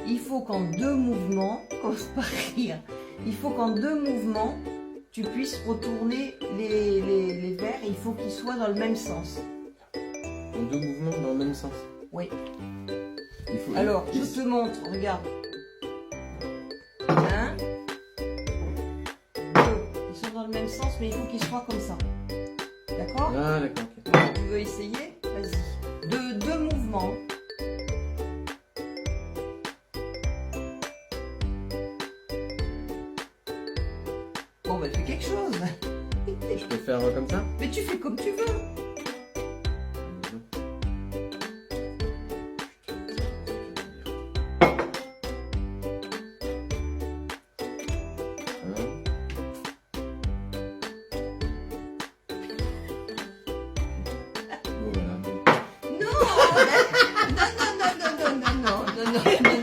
Il faut qu'en 2 mouvements, commence par rire, il faut qu'en 2 mouvements, tu puisses retourner les verres, il faut qu'ils soient dans le même sens. En 2 mouvements dans le même sens. Oui. Il faut... Alors, je te montre, regarde. 1, 2. Ils sont dans le même sens, mais il faut qu'ils soient comme ça. D'accord? Ah d'accord, ok. Tu veux essayer? Vas-y. 2 mouvements. Bon, bah fais quelque chose. Je peux faire comme ça? Mais tu fais comme tu veux. Non, non, non, non, non, non, non, non, non, non, non, non.